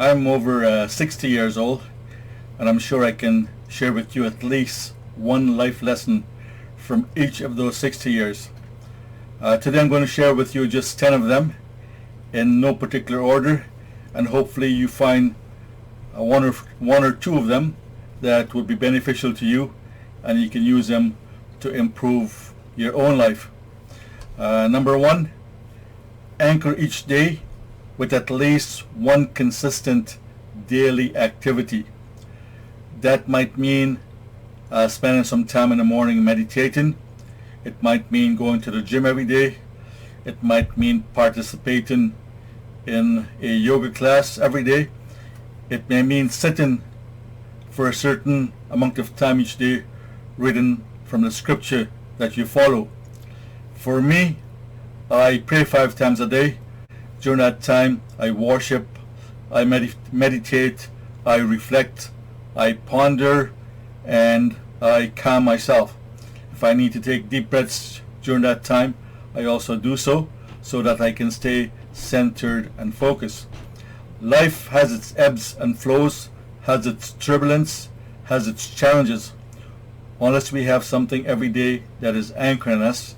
I'm over 60 years old, and I'm sure I can share with you at least one life lesson from each of those 60 years. Today I'm going to share with you just 10 of them in no particular order, and hopefully you find one or two of them that would be beneficial to you, and you can use them to improve your own life. Number one, anchor each day with at least one consistent daily activity. That might mean spending some time in the morning meditating. It might mean going to the gym every day. It might mean participating in a yoga class every day. It may mean sitting for a certain amount of time each day reading from the scripture that you follow. For me, I pray 5 times a day. During that time, I worship, I meditate, I reflect, I ponder, and I calm myself. If I need to take deep breaths during that time, I also do so that I can stay centered and focused. Life has its ebbs and flows, has its turbulence, has its challenges. Unless we have something every day that is anchoring us,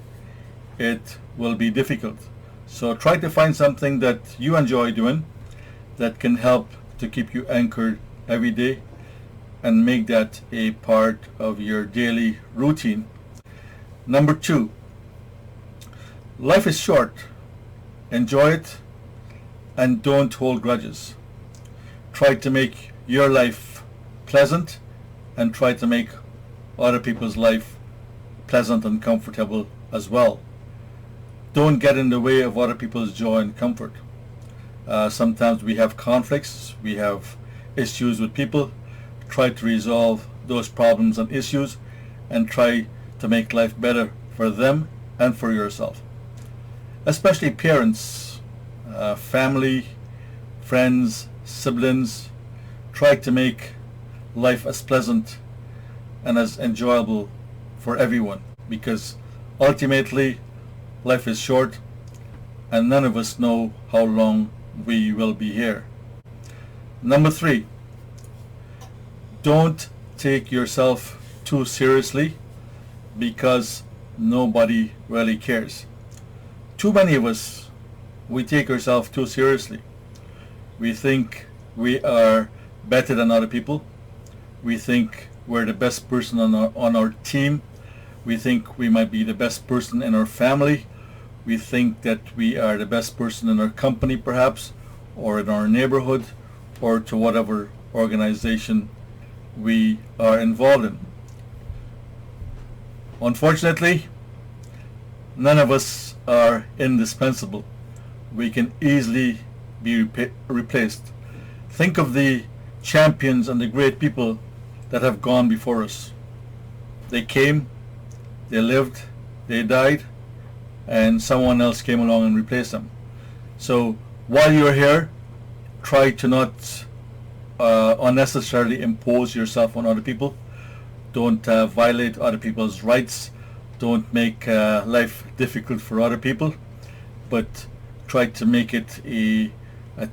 it will be difficult. So try to find something that you enjoy doing that can help to keep you anchored every day, and make that a part of your daily routine. Number 2, life is short. Enjoy it and don't hold grudges. Try to make your life pleasant and try to make other people's life pleasant and comfortable as well. Don't get in the way of other people's joy and comfort. Sometimes we have conflicts, we have issues with people. Try to resolve those problems and issues and try to make life better for them and for yourself. Especially parents, family, friends, siblings. Try to make life as pleasant and as enjoyable for everyone, because ultimately life is short and none of us know how long we will be here. Number 3, don't take yourself too seriously, because nobody really cares. Too many of us, we take ourselves too seriously. We think we are better than other people. We think we're the best person on our team. We think we might be the best person in our family. We think that we are the best person in our company perhaps, or in our neighborhood, or to whatever organization we are involved in. Unfortunately, none of us are indispensable. We can easily be replaced. Think of the champions and the great people that have gone before us. They came, they lived, they died, and someone else came along and replaced them. So while you're here, try to not unnecessarily impose yourself on other people. Don't violate other people's rights. Don't make life difficult for other people, but try to make it a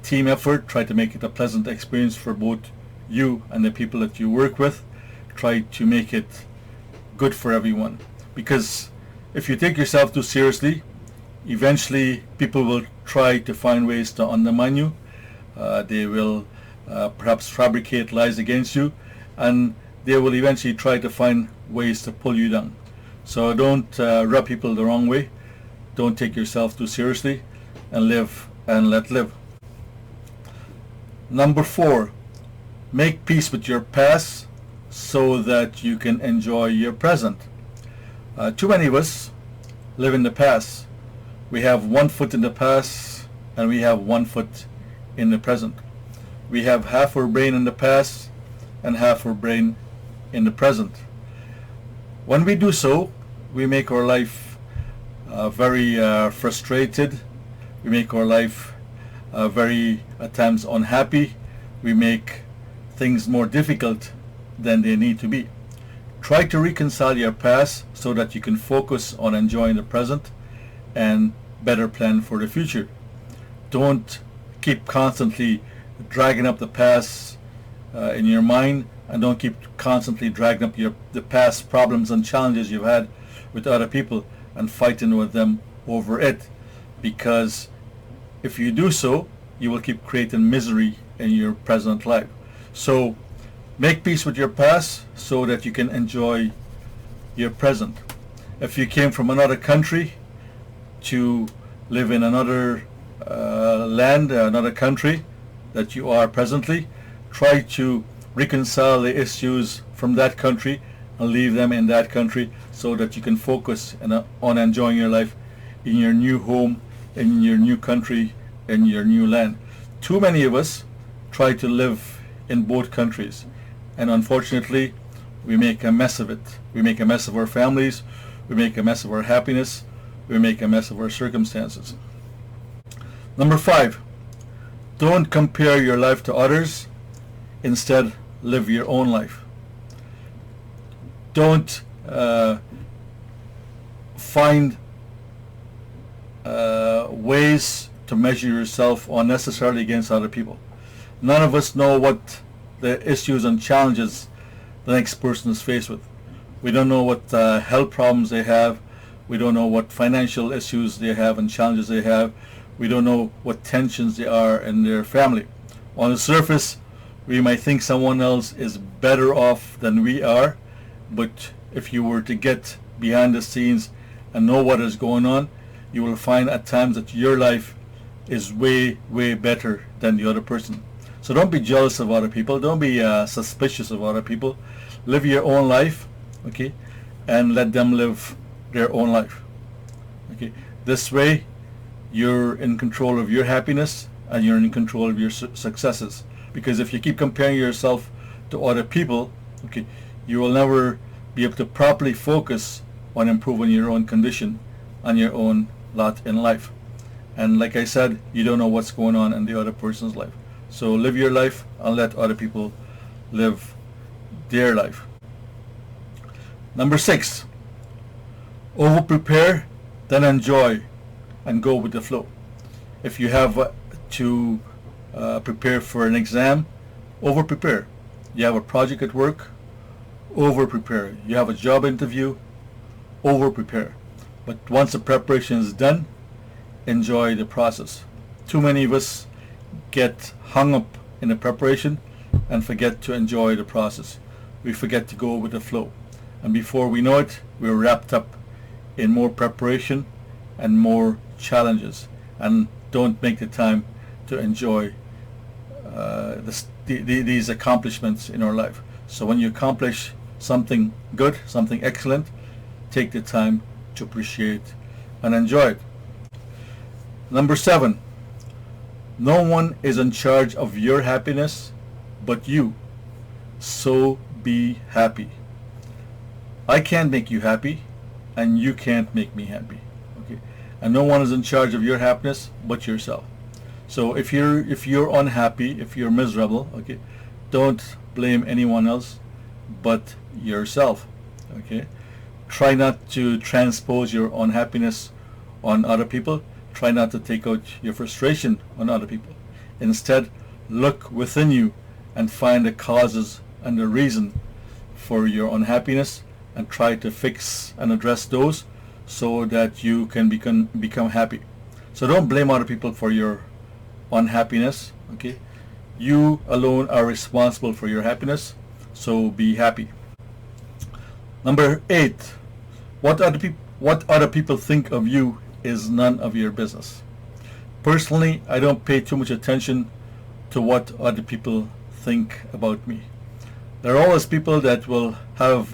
team effort. Try to make it a pleasant experience for both you and the people that you work with. Try to make it good for everyone, because if you take yourself too seriously, eventually people will try to find ways to undermine you. They will perhaps fabricate lies against you, and they will eventually try to find ways to pull you down. So don't rub people the wrong way. Don't take yourself too seriously, and live and let live. Number 4, make peace with your past so that you can enjoy your present. Too many of us live in the past. We have one foot in the past and we have one foot in the present. We have half our brain in the past and half our brain in the present. When we do so, we make our life very frustrated. We make our life very, at times, unhappy. We make things more difficult than they need to be. Try to reconcile your past so that you can focus on enjoying the present and better plan for the future. Don't keep constantly dragging up the past in your mind, and don't keep constantly dragging up the past problems and challenges you've had with other people and fighting with them over it, because if you do so, you will keep creating misery in your present life. So make peace with your past so that you can enjoy your present. If you came from another country to live in another land, another country that you are presently, try to reconcile the issues from that country and leave them in that country so that you can focus on enjoying your life in your new home, in your new country, in your new land. Too many of us try to live in both countries, and unfortunately we make a mess of it. We make a mess of our families, we make a mess of our happiness, we make a mess of our circumstances. Number 5, don't compare your life to others. Instead, live your own life. Don't find ways to measure yourself unnecessarily against other people. None of us know what the issues and challenges the next person is faced with. We don't know what health problems they have. We don't know what financial issues they have and challenges they have. We don't know what tensions they are in their family. On the surface, we might think someone else is better off than we are, but if you were to get behind the scenes and know what is going on, you will find at times that your life is way, way better than the other person. So don't be jealous of other people. Don't be suspicious of other people. Live your own life, okay, and let them live their own life. Okay, this way you're in control of your happiness and you're in control of your successes. Because if you keep comparing yourself to other people, okay, you will never be able to properly focus on improving your own condition and your own lot in life. And like I said, you don't know what's going on in the other person's life. So live your life and let other people live their life. Number 6, over prepare, then enjoy and go with the flow. If you have to prepare for an exam, over prepare. You have a project at work, over prepare. You have a job interview, over prepare. But once the preparation is done, enjoy the process. Too many of us get hung up in the preparation and forget to enjoy the process. We forget to go with the flow. And before we know it, we're wrapped up in more preparation and more challenges, and don't make the time to enjoy these accomplishments in our life. So when you accomplish something good, something excellent, take the time to appreciate and enjoy it. Number 7, no one is in charge of your happiness but you. So be happy. I can't make you happy, and you can't make me happy. Okay? And no one is in charge of your happiness but yourself. So if you're unhappy, if you're miserable, okay, don't blame anyone else but yourself. Okay? Try not to transpose your unhappiness on other people. Try not to take out your frustration on other people. Instead, look within you and find the causes and the reason for your unhappiness, and try to fix and address those so that you can become happy. So don't blame other people for your unhappiness. Okay, you alone are responsible for your happiness, so be happy. Number 8, what other people think of you is none of your business. Personally, I don't pay too much attention to what other people think about me. There are always people that will have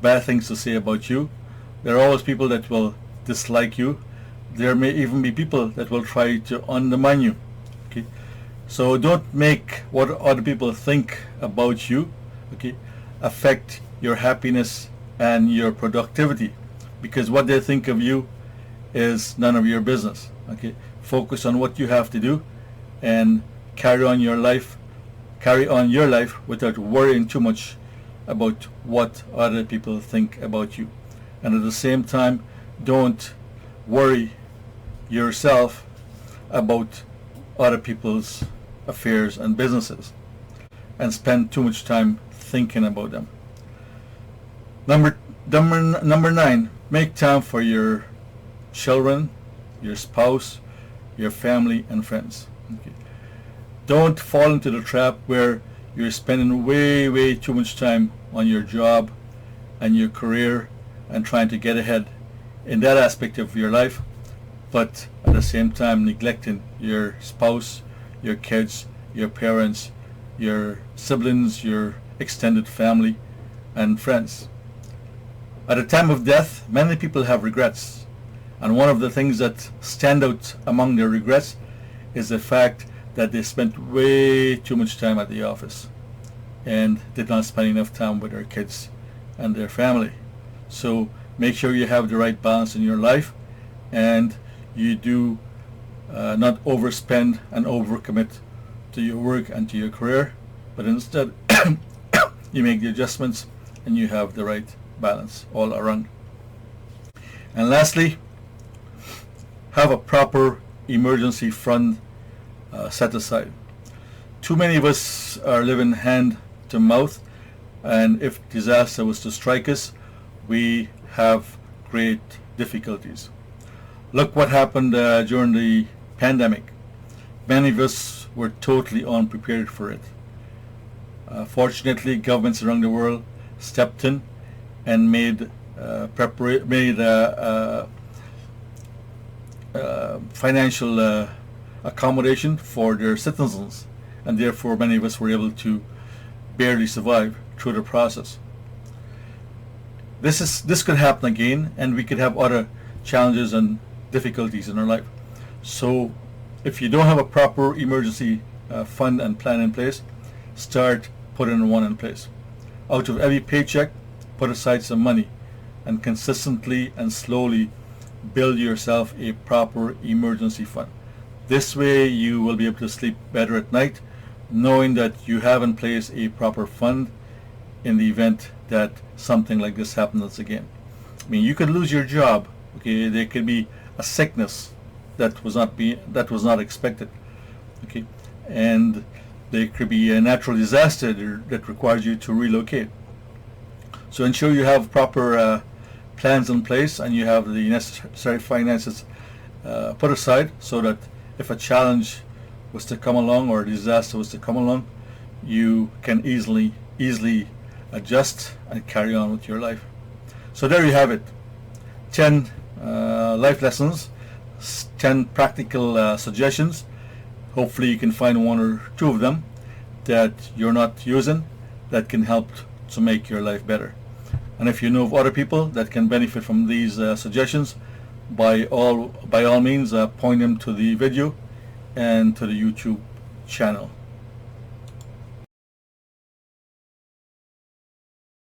bad things to say about you. There are always people that will dislike you. There may even be people that will try to undermine you. Okay, so don't make what other people think about you, okay, affect your happiness and your productivity, because what they think of you is none of your business. Okay, focus on what you have to do and carry on your life without worrying too much about what other people think about you. And at the same time, don't worry yourself about other people's affairs, and businesses, and spend too much time thinking about them. Number 9, make time for your children, your spouse, your family, and friends. Okay. Don't fall into the trap where you're spending way too much time on your job and your career and trying to get ahead in that aspect of your life, but at the same time neglecting your spouse, your kids, your parents, your siblings, your extended family, and friends. At the time of death, many people have regrets, and one of the things that stand out among their regrets is the fact that they spent way too much time at the office and did not spend enough time with their kids and their family. So make sure you have the right balance in your life, and you do not overspend and overcommit to your work and to your career, but instead you make the adjustments and you have the right balance all around. And lastly, have a proper emergency fund set aside. Too many of us are living hand to mouth, and if disaster was to strike us, we have great difficulties. Look what happened during the pandemic. Many of us were totally unprepared for it. Fortunately, governments around the world stepped in and made financial accommodation for their citizens, and therefore many of us were able to barely survive through the process. This could happen again, and we could have other challenges and difficulties in our life. So if you don't have a proper emergency fund and plan in place, start putting one in place. Out of every paycheck, put aside some money, and consistently and slowly build yourself a proper emergency fund. This way you will be able to sleep better at night, knowing that you have in place a proper fund in the event that something like this happens again. I mean, you could lose your job. Okay, there could be a sickness that was not expected. Okay, and there could be a natural disaster that requires you to relocate. So ensure you have proper plans in place and you have the necessary finances put aside, so that if a challenge was to come along or a disaster was to come along, you can easily adjust and carry on with your life. So there you have it. 10 life lessons, 10 practical suggestions. Hopefully you can find one or two of them that you're not using that can help to make your life better. And if you know of other people that can benefit from these suggestions, by all means point them to the video and to the YouTube channel.